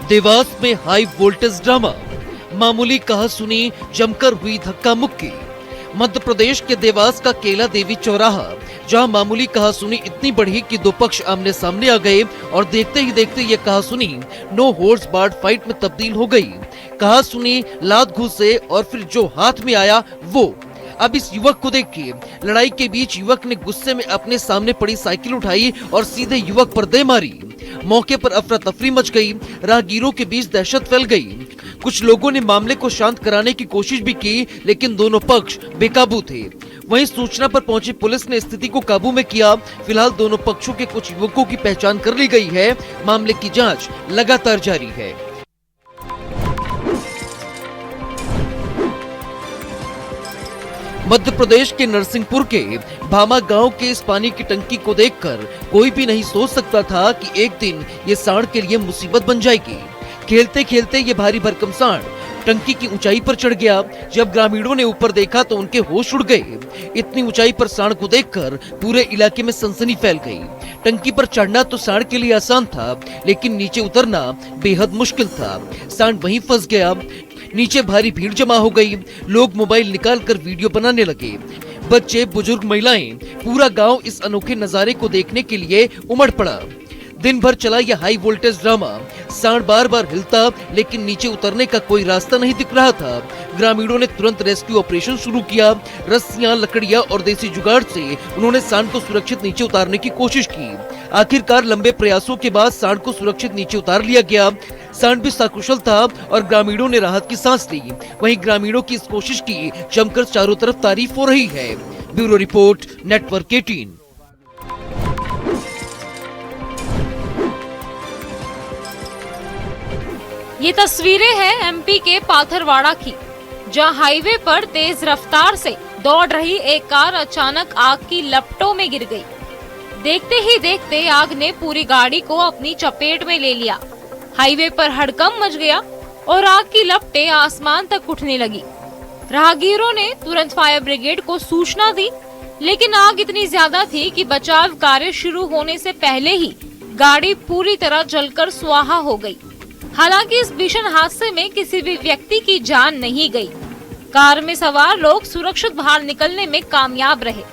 देवास में high voltage drama, मामूली कहासुनी जमकर हुई धक्का मुक्की। मध्य प्रदेश के देवास का केला देवी चौराहा, जहां मामूली कहासुनी इतनी बढ़ी कि दो पक्ष आमने सामने आ गए और देखते ही देखते ये कहासुनी नो होल्ड्स बार्ड फाइट में तब्दील हो गई। कहासुनी लात घूसे और फिर जो हाथ में आया वो। अब इस युवक को देखिए। लड़ाई के बीच युवक ने गुस्से में अपने सामने पड़ी साइकिल उठाई और सीधे युवक पर दे मारी। मौके पर अफरा तफरी मच गई, राहगीरों के बीच दहशत फैल गई। कुछ लोगों ने मामले को शांत कराने की कोशिश भी की, लेकिन दोनों पक्ष बेकाबू थे। वहीं सूचना पर पहुंची पुलिस ने स्थिति को काबू में किया। फिलहाल दोनों पक्षों के कुछ युवकों की पहचान कर ली गई है। मामले की जांच लगातार जारी है। मध्य प्रदेश के नरसिंहपुर के भामा गांव के इस पानी की टंकी को देखकर कोई भी नहीं सोच सकता था कि एक दिन ये सांड के लिए मुसीबत बन जाएगी। खेलते खेलते ये भारी भरकम सांड टंकी की ऊंचाई पर चढ़ गया। जब ग्रामीणों ने ऊपर देखा तो उनके होश उड़ गए। इतनी ऊंचाई पर सांड को देखकर पूरे इलाके में सनसनी फैल गई। टंकी पर चढ़ना तो सांड के लिए आसान था, लेकिन नीचे उतरना बेहद मुश्किल था। सांड वहीं फंस गया। नीचे भारी भीड़ जमा हो गई। लोग मोबाइल निकालकर वीडियो बनाने लगे। बच्चे, बुजुर्ग, महिलाएं, पूरा गांव इस अनोखे नजारे को देखने के लिए उमड़ पड़ा। दिन भर चला यह हाई वोल्टेज ड्रामा। सांड बार बार हिलता, लेकिन नीचे उतरने का कोई रास्ता नहीं दिख रहा था। ग्रामीणों ने तुरंत रेस्क्यू ऑपरेशन शुरू किया। रस्सियां, लकड़ियां और देसी जुगाड़ से उन्होंने सांड को सुरक्षित नीचे उतारने की कोशिश की। आखिरकार लंबे प्रयासों के बाद सांड को सुरक्षित नीचे उतार लिया गया। सांड भी सकुशल था और ग्रामीणों ने राहत की सांस ली। वहीं ग्रामीणों की इस कोशिश की जमकर चारों तरफ तारीफ हो रही है। Bureau report, network 18। ये तस्वीरें हैं एमपी के पाथरवाड़ा की, जहां हाईवे पर तेज रफ्तार से दौड़ रही एक कार अचानक आग की लपटों में गिर गई। देखते ही देखते आग ने पूरी गाड़ी को अपनी चपेट में ले लिया। हाईवे पर हड़कंप मच गया और आग की लपटें आसमान तक उठने लगी। राहगीरों ने तुरंत फायर ब्रिगेड को सूचना दी, लेकिन आग इतनी ज्यादा थी कि बचाव कार्य शुरू होने से पहले ही गाड़ी पूरी तरह जलकर स्वाहा हो गई। हालांकि इस भीषण हादसे में किसी भी व्यक्ति की जान नहीं गई। कार में सवार लोग सुरक्षित बाहर निकलने में कामयाब रहे।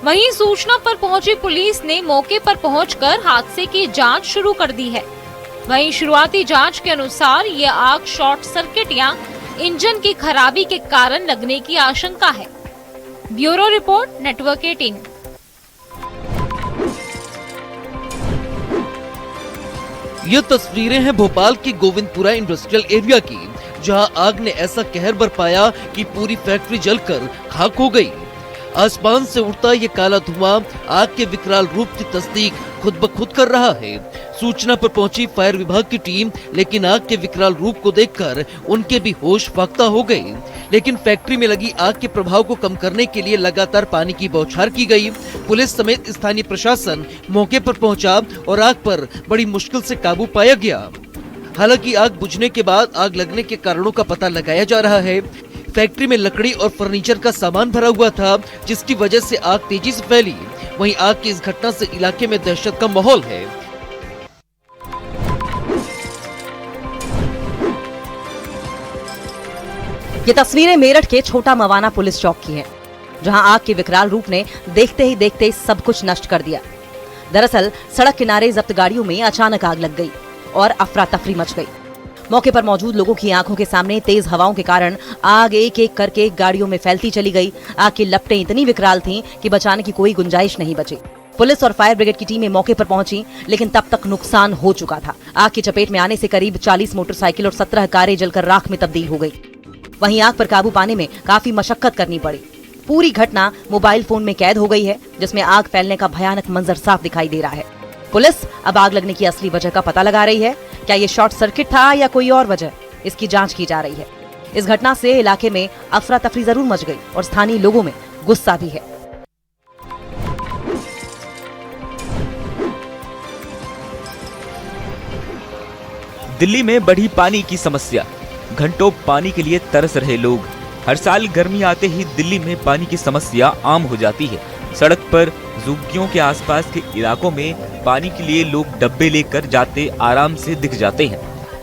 वहीं सूचना पर पहुंची पुलिस ने मौके पर पहुंचकर हादसे की जांच शुरू कर दी है। वहीं शुरुआती जांच के अनुसार ये आग शॉर्ट सर्किट या इंजन की खराबी के कारण लगने की आशंका है। Bureau report, network 18। ये तस्वीरें हैं भोपाल की गोविंदपुरा इंडस्ट्रियल एरिया की, जहां आग ने ऐसा कहर बरपाया कि पूरी फैक्ट्री जलकर खाक हो गई। आसमान से उड़ता ये काला धुआं आग के विकराल रूप की तस्दीक खुद ब खुद कर रहा है। सूचना पर पहुंची फायर विभाग की टीम, लेकिन आग के विकराल रूप को देखकर उनके भी होश फाख्ता हो गए। लेकिन फैक्ट्री में लगी आग के प्रभाव को कम करने के लिए लगातार पानी की बौछार की गई। पुलिस समेत स्थानीय प्रशासन मौके पर पहुंचा और आग पर बड़ी मुश्किल से काबू पाया गया। हालांकि आग बुझने के बाद आग लगने के कारणों का पता लगाया जा रहा है। फैक्ट्री में लकड़ी और फर्नीचर का सामान भरा हुआ था, जिसकी वजह से आग तेजी से फैली। वहीं आग की इस घटना से इलाके में दहशत का माहौल है। ये तस्वीरें मेरठ के छोटा मवाना पुलिस चौक की हैं, जहां आग के विकराल रूप ने देखते ही देखते सब कुछ नष्ट कर दिया। दरअसल सड़क किनारे जब्त गाड़ियों में अचानक आग लग गई और अफरा तफरी मच गई। मौके पर मौजूद लोगों की आंखों के सामने तेज हवाओं के कारण आग एक एक करके गाड़ियों में फैलती चली गई। आग की लपटें इतनी विकराल थीं कि बचाने की कोई गुंजाइश नहीं बची। पुलिस और फायर ब्रिगेड की टीमें मौके पर पहुंची, लेकिन तब तक नुकसान हो चुका था। आग की चपेट में आने से करीब 40 मोटरसाइकिल और 17 कारें जलकर राख में तब्दील हो गई। वहीं आग पर काबू पाने में काफी मशक्कत करनी पड़ी। पूरी घटना मोबाइल फोन में कैद हो गई है, जिसमें आग फैलने का भयानक मंजर साफ दिखाई दे रहा है। पुलिस अब आग लगने की असली वजह का पता लगा रही है। क्या ये शॉर्ट सर्किट था या कोई और वजह, इसकी जांच की जा रही है। इस घटना से इलाके में अफरा तफरी जरूर मच गई और स्थानीय लोगों में गुस्सा भी है। दिल्ली में बढ़ी पानी की समस्या, घंटों पानी के लिए तरस रहे लोग। हर साल गर्मी आते ही दिल्ली में पानी की समस्या आम हो जाती है। सड़क पर, झुग्गियों के आसपास के इलाकों में पानी के लिए लोग डब्बे लेकर जाते आराम से दिख जाते हैं।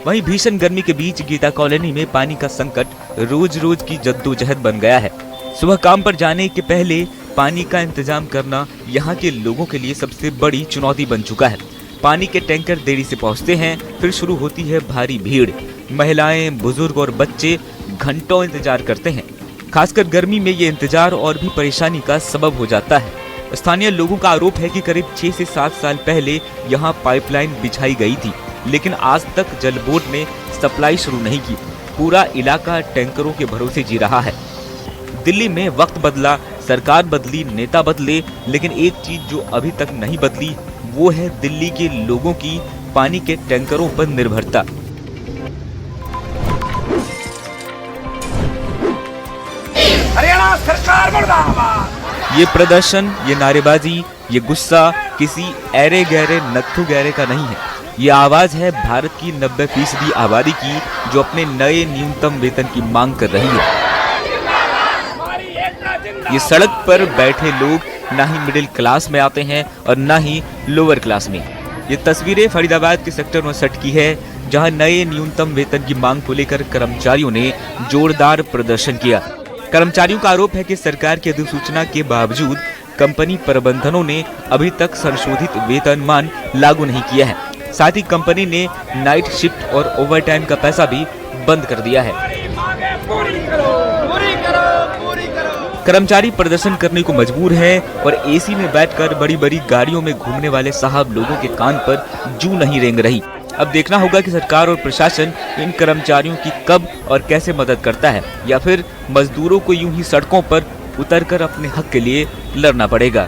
वहीं भीषण गर्मी के बीच गीता कॉलोनी में पानी का संकट रोज रोज की जद्दोजहद बन गया है। सुबह काम पर जाने के पहले पानी का इंतजाम करना यहाँ के लोगों के लिए सबसे बड़ी चुनौती बन चुका है। पानी के टैंकर देरी से पहुँचते हैं, फिर शुरू होती है भारी भीड़। महिलाएं, बुजुर्ग और बच्चे घंटों इंतजार करते हैं। खासकर गर्मी में ये इंतजार और भी परेशानी का सबब हो जाता है। स्थानीय लोगों का आरोप है कि करीब 6 से 7 साल पहले यहाँ पाइपलाइन बिछाई गई थी, लेकिन आज तक जल बोर्ड ने सप्लाई शुरू नहीं की। पूरा इलाका टैंकरों के भरोसे जी रहा है। दिल्ली में वक्त बदला, सरकार बदली, नेता बदले, लेकिन एक चीज जो अभी तक नहीं बदली वो है दिल्ली के लोगों की पानी के टैंकरों पर निर्भरता। हरियाणा सरकार मुर्दाबाद। ये प्रदर्शन, ये नारेबाजी, ये गुस्सा किसी ऐरे गहरे नत्थु गहरे का नहीं है। ये आवाज है भारत की 90% आबादी की, जो अपने नए न्यूनतम वेतन की मांग कर रही है। ये सड़क पर बैठे लोग ना ही मिडिल क्लास में आते हैं और ना ही लोअर क्लास में। ये तस्वीरें फरीदाबाद के सेक्टर 59 की है, जहां नए न्यूनतम वेतन की मांग को लेकर कर्मचारियों ने जोरदार प्रदर्शन किया। कर्मचारियों का आरोप है कि सरकार की अधिसूचना के बावजूद कंपनी प्रबंधनों ने अभी तक संशोधित वेतनमान लागू नहीं किया है। साथ ही कंपनी ने नाइट शिफ्ट और ओवरटाइम का पैसा भी बंद कर दिया है। कर्मचारी प्रदर्शन करने को मजबूर हैं और एसी में बैठकर बड़ी बड़ी गाड़ियों में घूमने वाले साहब लोगों के कान पर जूं नहीं रेंग रही। अब देखना होगा कि सरकार और प्रशासन इन कर्मचारियों की कब और कैसे मदद करता है, या फिर मजदूरों को यूं ही सड़कों पर उतरकर अपने हक के लिए लड़ना पड़ेगा।